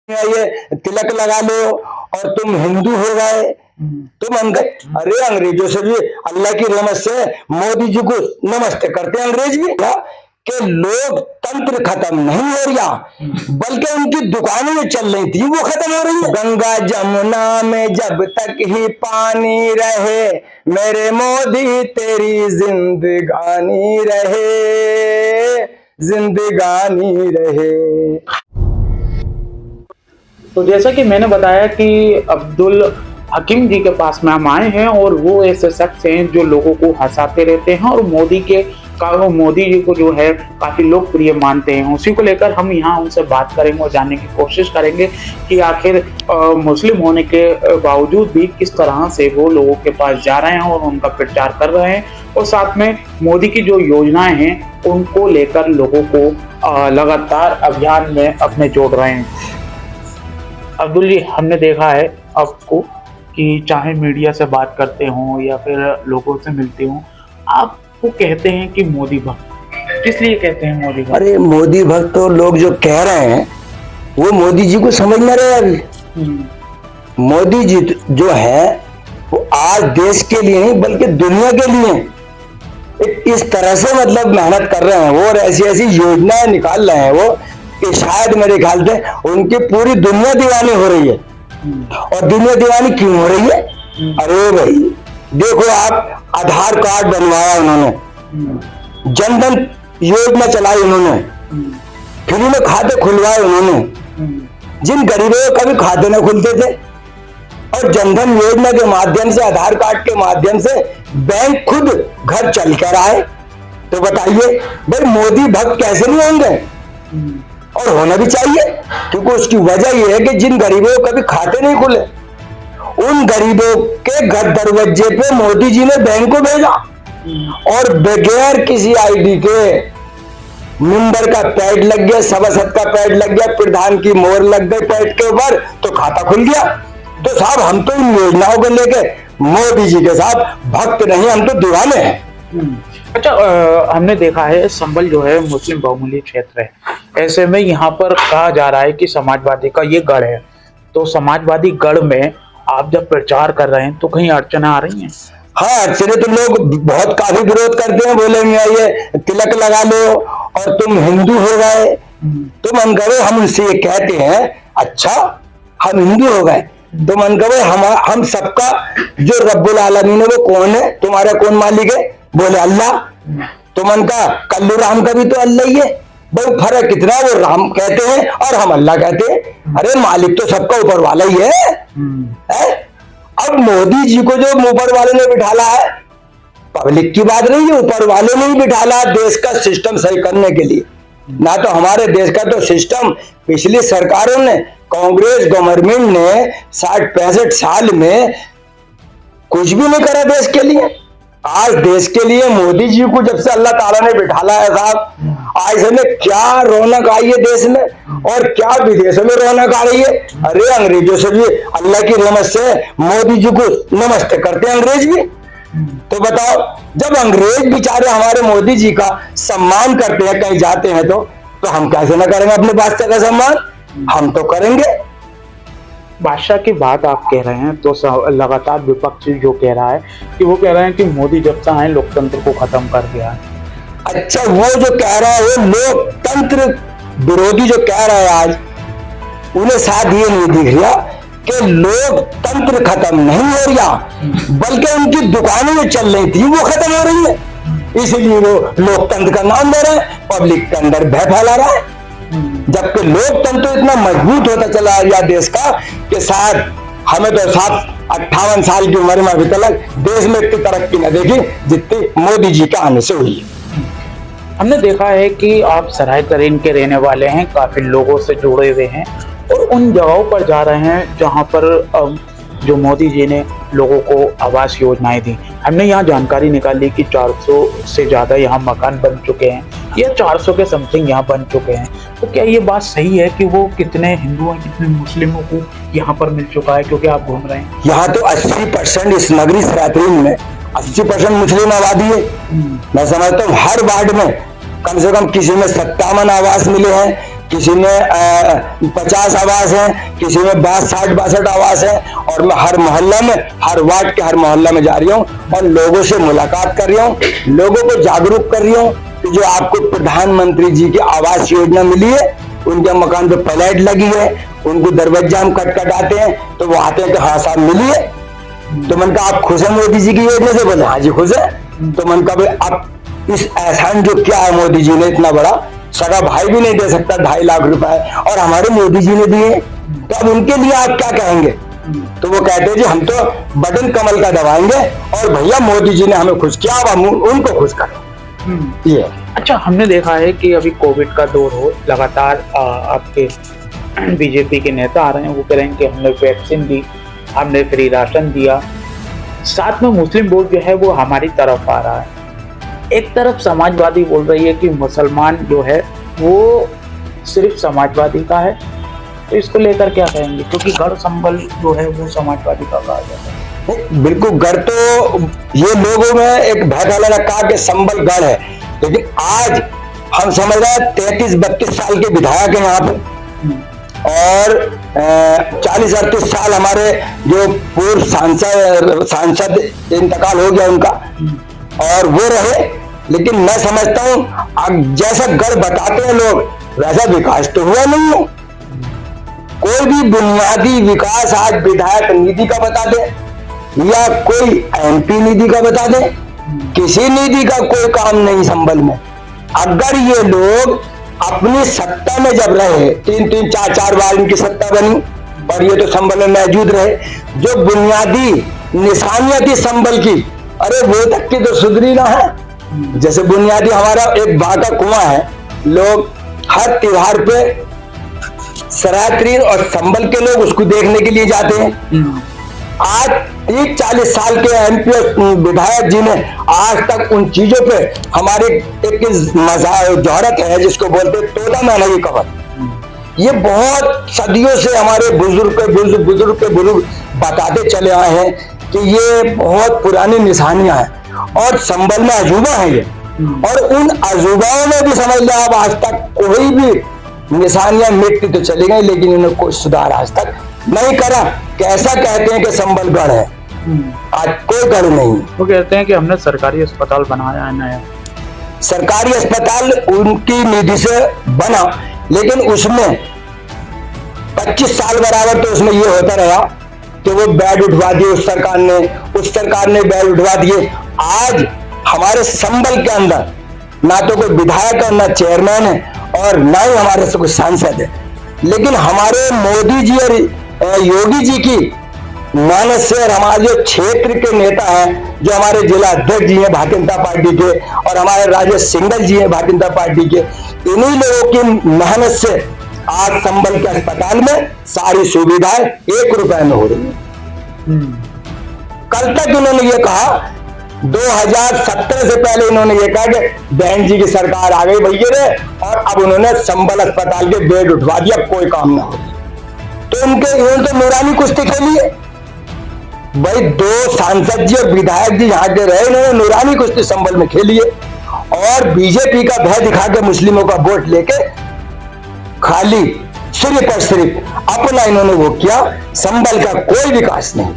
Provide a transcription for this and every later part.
ये तिलक लगा लो और तुम हिंदू हो गए। तुम अरे अंग्रेजों से भी अल्लाह की रहमत से मोदी जी को नमस्ते करते हैं अंग्रेज भी कि लोग तंत्र खत्म नहीं हो रहा बल्कि उनकी दुकानें चल रही थी वो खत्म हो रही है। गंगा जमुना में जब तक ही पानी रहे मेरे मोदी तेरी जिंदगानी रहे जिंदगानी रहे। तो जैसा कि मैंने बताया कि अब्दुल हकीम जी के पास में हम आए हैं और वो ऐसे शख्स हैं जो लोगों को हंसाते रहते हैं और मोदी जी को जो है काफी लोकप्रिय मानते हैं। उसी को लेकर हम यहाँ उनसे बात करेंगे और जानने की कोशिश करेंगे कि आखिर मुस्लिम होने के बावजूद भी किस तरह से वो लोगों के पास जा रहे हैं और उनका प्रचार कर रहे हैं और साथ में मोदी की जो योजनाएं हैं उनको लेकर लोगों को लगातार अभियान में अपने जोड़ रहे हैं। अब्दुल जी, हमने देखा है आपको कि चाहे मीडिया से बात करते हो या फिर लोगों से मिलते हो, आपको कहते हैं कि मोदी भक्त। किस लिए कहते हैं मोदी भक्त? अरे मोदी भक्त तो लोग जो कह रहे हैं वो मोदी जी को समझ ना रहे अभी। मोदी जी जो है वो आज देश के लिए नहीं बल्कि दुनिया के लिए इस तरह से मतलब मेहनत कर रहे हैं वो और ऐसी ऐसी योजनाएं निकाल रहे हैं वो कि शायद मेरे ख्याल से उनकी पूरी दुनिया दीवानी हो रही है। और दुनिया दीवानी क्यों हो रही है? अरे भाई देखो, आप आधार कार्ड बनवाया उन्होंने, जनधन योजना चलाई उन्होंने, फ्री में खाते खुलवाए उन्होंने जिन गरीबों के कभी खाते न खुलते थे और जनधन योजना के माध्यम से आधार कार्ड के माध्यम से बैंक खुद घर चल कर आए। तो बताइए भाई मोदी भक्त कैसे नहीं होंगे? और होना भी चाहिए क्योंकि उसकी वजह यह है कि जिन गरीबों को कभी खाते नहीं खुले उन गरीबों के घर दरवाजे पे मोदी जी ने बैंक को भेजा और बगैर किसी आईडी के मेंबर का पैड लग गया, सभासद का पैड लग गया, प्रधान की मोहर लग गई पैड के ऊपर तो खाता खुल गया। तो साहब हम तो इन योजनाओं को लेके मोदी जी के साथ भक्त नहीं, हम तो दीवाने हैं। अच्छा, हमने देखा है संभल जो है मुस्लिम बहुमूल्य क्षेत्र है, ऐसे में यहाँ पर कहा जा रहा है कि समाजवादी का ये गढ़ है। तो समाजवादी गढ़ में आप जब प्रचार कर रहे हैं तो कहीं अड़चना आ रही हैं? हाँ, अड़चने तो लोग बहुत काफी विरोध करते हैं, बोले ये तिलक लगा लो और तुम हिंदू हो गए। तुम मन करो हम उनसे ये कहते हैं अच्छा हम हिंदू हो गए तो मन करो हम सबका जो रब्बुल आलमीन है वो कौन है? तुम्हारा कौन मालिक है? बोले अल्लाह। तो मन का कल्लू राम का भी तो अल्लाह ही है। भाई फर्क कितना, वो राम कहते हैं और हम अल्लाह कहते हैं। अरे मालिक तो सबका ऊपर वाला ही है? अब मोदी जी को जो ऊपर वाले ने बिठाला है पब्लिक की बात नहीं है, ऊपर वाले ने ही बिठाला देश का सिस्टम सही करने के लिए। ना तो हमारे देश का तो सिस्टम पिछली सरकारों ने, कांग्रेस गवर्नमेंट ने 60-65 साल में कुछ भी नहीं करा देश के लिए। आज देश के लिए मोदी जी को जब से अल्लाह ताला ने बिठाला है साहब, आज में क्या रौनक आई है देश में और क्या विदेशों में रौनक आ रही है। अरे अंग्रेजों से भी अल्लाह की रहमत से मोदी जी को नमस्ते करते हैं अंग्रेज भी। तो बताओ, जब अंग्रेज बेचारे हमारे मोदी जी का सम्मान करते हैं कहीं जाते हैं तो हम कैसे ना करेंगे अपने बादशाह का सम्मान? हम तो करेंगे। बादशाह की बात आप कह रहे हैं तो लगातार विपक्ष जो कह रहा है कि वो कह रहे हैं कि मोदी जब से आए लोकतंत्र को खत्म कर दिया है। अच्छा, वो जो कह रहा है वो लोकतंत्र विरोधी जो कह रहा है आज, उन्हें साथ ये नहीं दिख रहा कि लोकतंत्र खत्म नहीं हो रहा बल्कि उनकी दुकानें चल रही थी वो खत्म हो रही है। इसलिए वो लोकतंत्र का नाम दे रहे हैं, पब्लिक के अंदर भय फैला रहा है। जबकि लोकतंत्र इतना मजबूत होता चला गया देश का कि शायद हमें तो 58 साल की उम्र में अभी तक देश में इतनी तरक्की न देखी जितनी मोदी जी के आने से हुई है। हमने देखा है कि आप सराय तरीन के रहने वाले हैं, काफी लोगों से जुड़े हुए हैं और उन जगहों पर जा रहे हैं जहां पर जो मोदी जी ने लोगों को आवास योजनाएं दी। हमने यहाँ जानकारी निकाली कि 400 से ज़्यादा यहाँ मकान बन चुके हैं या 400 के समथिंग यहाँ बन चुके हैं। तो क्या ये बात सही है कि वो कितने हिंदू हैं कितने मुस्लिमों को यहाँ पर मिल चुका है? क्योंकि आप घूम रहे हैं यहाँ तो 80% इस नगरी सरायतरीन में 80% मुस्लिम आबादी है। मैं समझता हूँ हर वार्ड में कम से कम किसी में 57 आवास मिले हैं, किसी में 50 आवास है, किसी में 60-62 आवास है। और मैं हर मोहल्ला में, हर वार्ड के हर मोहल्ला में जा रही हूँ और लोगों से मुलाकात कर रही हूँ, लोगों को जागरूक कर रही हूँ कि जो आपको प्रधानमंत्री जी की आवास योजना मिली है, उनके मकान पे प्लेट लगी है, उनको दरवाजा हम खटखटाते हैं तो वो आते हैं कि हाँ साहब मिली है। तो मन का आप खुश है मोदी जी की योजना से? बोले हाँ जी खुश है। तो मन का भाई अब इस एहसान जो क्या है मोदी जी ने इतना बड़ा, सगा भाई भी नहीं दे सकता 2.5 लाख रुपए और हमारे मोदी जी ने दिए, तो अब उनके लिए आप क्या कहेंगे? तो वो कहते हैं जी हम तो बटन कमल का दबाएंगे और भैया मोदी जी ने हमें खुश किया, अब हम उनको खुश करें। ये अच्छा, हमने देखा है कि अभी कोविड का दौर हो, लगातार आपके बीजेपी के नेता आ रहे हैं, वो कह रहे हैं कि हमने वैक्सीन दी, हमने फ्री राशन दिया, साथ में मुस्लिम वोट जो है वो हमारी तरफ आ रहा है। एक तरफ समाजवादी बोल रही है कि मुसलमान जो है वो सिर्फ समाजवादी का है, तो इसको लेकर क्या कहेंगे? क्योंकि गढ़ संबल जो है वो समाजवादी का कहा जाता है। बिल्कुल, गढ़ तो ये लोगों में एक भय रखा कि संबल गढ़ है, लेकिन आज हम समझ रहे हैं 33-32 साल के विधायक हैं यहाँ पे और 40-38 साल हमारे जो पूर्व सांसद इंतकाल हो गया उनका और वो रहे। लेकिन मैं समझता हूँ जैसा गढ़ बताते हैं लोग वैसा विकास तो हुआ नहीं है। कोई भी बुनियादी विकास आज विधायक निधि का बता दे या कोई MP निधि का बता दे, किसी निधि का कोई काम नहीं संबल में। अगर ये लोग अपनी सत्ता में जब रहे, 3-3, 4-4 बार इनकी सत्ता बनी और ये तो संबल में मौजूद रहे, जो बुनियादी निशानियां थी संबल की, अरे वो तक की तो सुधरी ना है। जैसे बुनियादी हमारा एक बाका कुआं है, लोग हर त्योहार पे सरायत्री और संबल के लोग उसको देखने के लिए जाते हैं। आज 30-40 साल के MP विधायक जी ने आज तक उन चीजों पे हमारे एक जोहरत है जिसको बोलते हैं तोता मैना की कबर। ये बहुत सदियों से हमारे बुजुर्ग बताते चले आए हैं कि ये बहुत पुरानी निशानियां हैं और संबल में अजूबा है ये, और उन अजूबाओं में भी समझ लिया अब आज तक कोई भी निशानियां मिटती तो चली गई, लेकिन इन्होंने कोई सुधार आज तक नहीं करा। कैसा कहते हैं कि संबल गढ़ है, आज कोई गढ़ नहीं। वो कहते हैं कि हमने सरकारी अस्पताल बनाया है नया। सरकारी अस्पताल उनकी निधि से बना, लेकिन उसमें 25 साल बराबर तो उसमें ये होता रहा कि वो बेड उठवा दिए उस सरकार ने बेड उठवा दिए। आज हमारे संबल के अंदर ना तो कोई विधायक है, ना चेयरमैन है और ना ही हमारे से कोई सांसद है, लेकिन हमारे मोदी जी और योगी जी की मेहनत से और हमारे जो क्षेत्र के नेता हैं, जो हमारे जिला अध्यक्ष जी हैं भारतीय जनता पार्टी के और हमारे राजेश सिंघल जी हैं भारतीय जनता पार्टी के, इन्हीं लोगों की मेहनत से आज संबल के अस्पताल में सारी सुविधाएं 1 रुपए में हो रही है। कल तक इन्होंने ये कहा, 2017 से पहले इन्होंने ये कहा कि बहन जी की सरकार आ गई भैया रे, और अब उन्होंने संबल अस्पताल के बेड उठवा दिया, कोई काम ना हो। तो इन्होंने तो नूरानी कुश्ती खेली है भाई। 2 सांसद जी और विधायक जी यहाँ के रहे, इन्होंने नूरानी कुश्ती संबल में खेली है और बीजेपी का भय दिखा के मुस्लिमों का वोट लेके खाली सिर्फ और सिर्फ अपना इन्होंने वो किया, संबल का कोई विकास नहीं।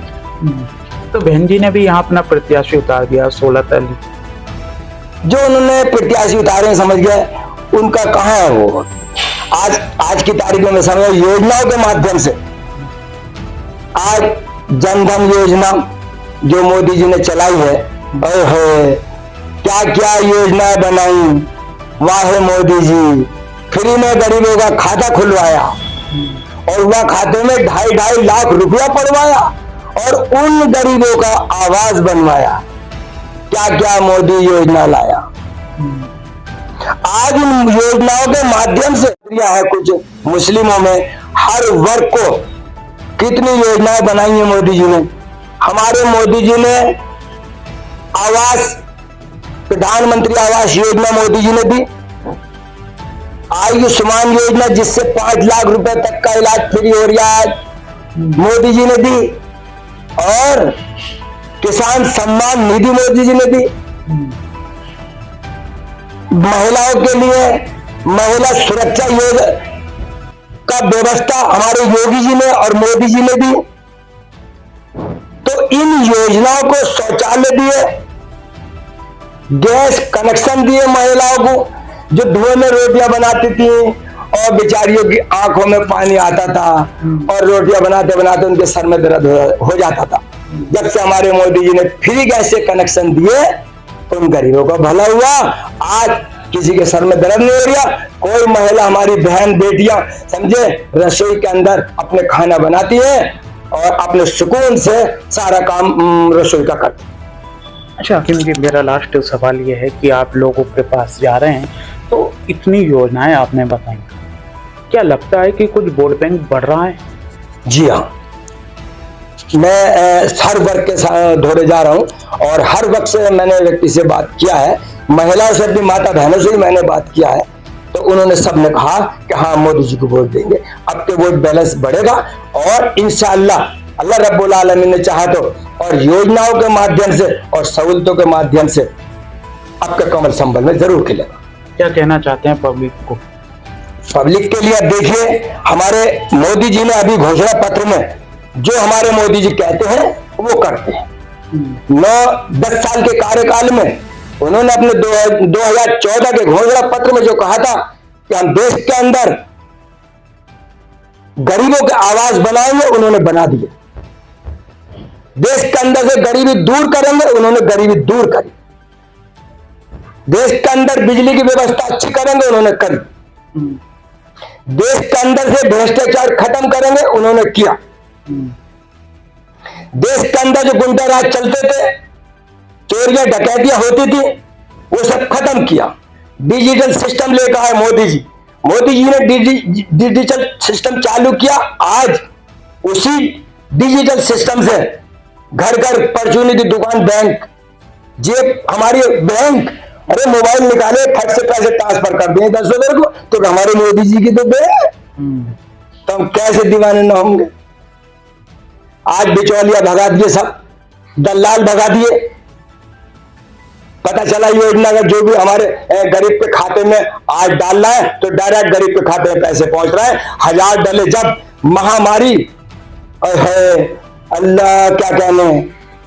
तो बहन जी ने भी यहाँ अपना प्रत्याशी उतार दिया 16 तारीख। जो उन्होंने प्रत्याशी उतारे समझ गए, उनका कहाँ है वो। आज की तारीख में समझ योजनाओं के माध्यम से आज जनधन योजना जो मोदी जी ने चलाई है, क्या क्या योजनाएं बनाई, वाह मोदी जी। फ्री में गरीबों का खाता खुलवाया और वह खाते में 2.5 लाख रुपया पड़वाया और उन गरीबों का आवास बनवाया। क्या क्या मोदी योजना लाया। आज इन योजनाओं के माध्यम से है कुछ मुस्लिमों में हर वर्ग को कितनी योजनाएं बनाई है मोदी जी ने। हमारे मोदी जी ने आवास, प्रधानमंत्री आवास योजना मोदी जी ने दी, आयुष्मान योजना जिससे 5 लाख रुपए तक का इलाज फ्री हो रहा है मोदी जी ने दी, और किसान सम्मान निधि मोदी जी ने दी। महिलाओं के लिए महिला सुरक्षा का व्यवस्था हमारे योगी जी ने और मोदी जी ने दी। तो इन योजनाओं को शौचालय दिए, गैस कनेक्शन दिए महिलाओं को, जो धुएं में रोटियां बनाती थी और बेचारियों की आंखों में पानी आता था और रोटियां बनाते बनाते उनके सर में दर्द हो जाता था। जब से हमारे मोदी जी ने फ्री गैस से कनेक्शन दिए, उन गरीबों का भला हुआ। आज किसी के सर में दर्द नहीं हो रहा। कोई महिला, हमारी बहन बेटियां समझे, रसोई के अंदर अपने खाना बनाती है और अपने सुकून से सारा काम रसोई का करती है। अच्छा हकीम जी, मेरा लास्ट सवाल ये है कि आप लोगों के पास जा रहे हैं तो इतनी योजनाएं आपने बताई, क्या लगता है कि कुछ वोट बैंक बढ़ रहा है? जी हाँ, मैं हर वर्ग के साथ दौड़े जा रहा हूं और हर वक्त से मैंने व्यक्ति से बात किया है, महिलाओं से, अपनी माता बहनों से भी मैंने बात किया है, तो उन्होंने सबने कहा कि हाँ मोदी जी को वोट देंगे। अब के वोट बैलेंस बढ़ेगा और इंशाअल्लाह अल्लाह रब्बुल आलमीन ने चाहा तो और योजनाओं के माध्यम से और सहूलतों के माध्यम से आपका कमल संभल में जरूर खिलेगा। क्या कहना चाहते हैं पब्लिक को? पब्लिक के लिए अब देखिए, हमारे मोदी जी ने अभी घोषणा पत्र में जो हमारे मोदी जी कहते हैं वो करते हैं। 9-10 साल के कार्यकाल में उन्होंने अपने 2014 के घोषणा पत्र में जो कहा था कि हम देश के अंदर गरीबों के आवास बनाएंगे, उन्होंने बना दिए। देश के अंदर से गरीबी दूर करेंगे, उन्होंने गरीबी दूर करी। देश के अंदर बिजली की व्यवस्था अच्छी करेंगे, उन्होंने करी। देश के अंदर से भ्रष्टाचार खत्म करेंगे, उन्होंने किया। देश के अंदर जो गुंडा राज चलते थे, चोरियां डकैतियां होती थी, वो सब खत्म किया। डिजिटल सिस्टम लेकर आए मोदी जी। मोदी जी ने डिजिटल सिस्टम चालू किया। आज उसी डिजिटल सिस्टम से घर घर परचूनी की दुकान, बैंक, जेब, हमारी बैंक, अरे मोबाइल निकाले, फट से पैसे ट्रांसफर कर दिए 10 रुपए को, तो हमारे मोदी जी की तो दे, तो हम कैसे दीवाने न होंगे। आज बिचौलिया भगा दिए, सब दलाल भगा दिए। पता चला योजना का जो भी हमारे गरीब के खाते में आज डाल रहा है तो डायरेक्ट गरीब के खाते में पैसे पहुंच रहा है। 1000 डले जब महामारी है, अल्लाह क्या कहने,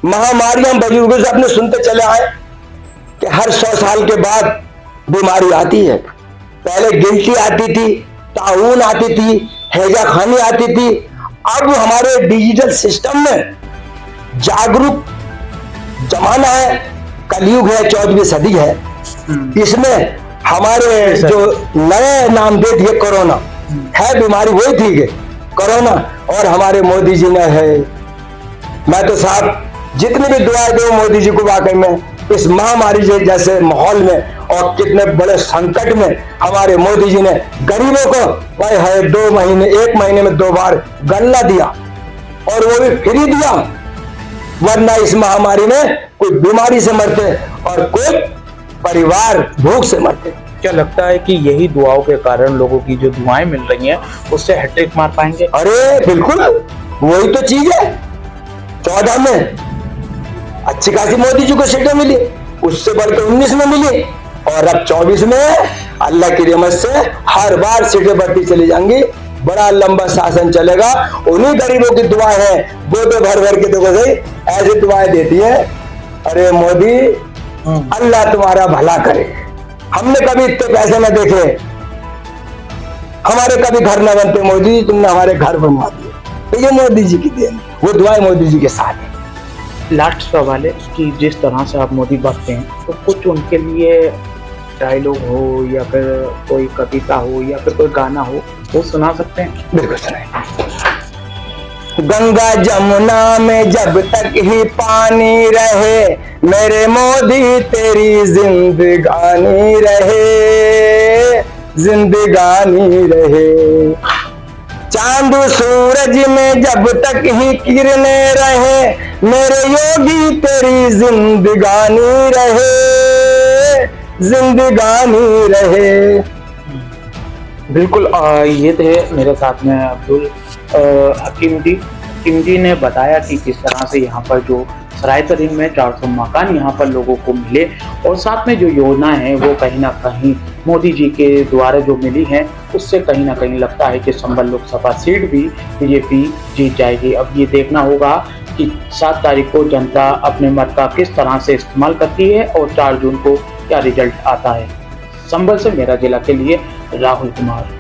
महामारी हम बुजुर्गों से अपने सुनते चले आए कि हर 100 साल के बाद बीमारी आती है। पहले गिलटी आती थी, ताउन आती थी, हैजा खानी आती थी। अब हमारे डिजिटल सिस्टम में जागरूक जमाना है, कलयुग है, 14वीं सदी है। इसमें हमारे जो नए नाम दे दिए कोरोना, है बीमारी वही थी कि कोरोना, और हमारे मोदी जी ने है। मैं तो साहब जितनी भी दुआएं दूं मोदी जी को, वाकई में इस महामारी जैसे माहौल में और कितने बड़े संकट में हमारे मोदी जी ने गरीबों को भाई है 2 महीने, 1 महीने में 2 बार गल्ला दिया और वो भी फ्री दिया। वरना इस महामारी में कोई बीमारी से मरते और कोई परिवार भूख से मरते। क्या लगता है कि यही दुआओं के कारण लोगों की जो दुआएं मिल रही हैं उससे हैट्रिक मार पाएंगे? अरे बिल्कुल, वही तो चीज है। 14 में अच्छी खासी मोदी जी को सीटें मिली, उससे बढ़कर 19 में मिली और अब 24 में अल्लाह की रहमत से हर बार सीटें बढ़ती चली जाएंगी। बड़ा लंबा शासन चलेगा। उन्हीं गरीबों की दुआ है, गोदे भर भर के देखो सही ऐसी दुआएं देती है। अरे मोदी, अल्लाह तुम्हारा भला करे। हमने कभी इतने पैसे न देखे, हमारे कभी घर न बनते, मोदी जी तुमने हमारे घर बनवा दिए। तो ये मोदी जी की देन, वो दुआएं मोदी जी के साथ है। लास्ट सवाल है कि जिस तरह से आप मोदी बकते हैं तो कुछ उनके लिए डायलॉग हो या फिर कोई कविता हो या फिर कोई गाना हो, वो सुना सकते हैं? बिल्कुल सुनाए। गंगा जमुना में जब तक ही पानी रहे, मेरे मोदी तेरी जिंदगानी रहे, जिंदगानी रहे। चांद सूरज में जब तक ही किरणें रहे, मेरे योगी तेरी जिंदगानी रहे, जिंदगानी रहे। बिल्कुल, ये थे मेरे साथ में अब्दुल हकीम जी। हकीम जी ने बताया कि किस तरह से यहाँ पर जो सरायतरीन में 400 मकान यहाँ पर लोगों को मिले और साथ में जो योजना है वो कहीं ना कहीं मोदी जी के द्वारा जो मिली है उससे कहीं ना कहीं लगता है कि संभल लोकसभा सीट भी बीजेपी जीत जाएगी। अब ये देखना होगा कि 7 तारीख को जनता अपने मत का किस तरह से इस्तेमाल करती है और 4 जून को क्या रिजल्ट आता है। संभल से मेरा जिला के लिए राहुल कुमार।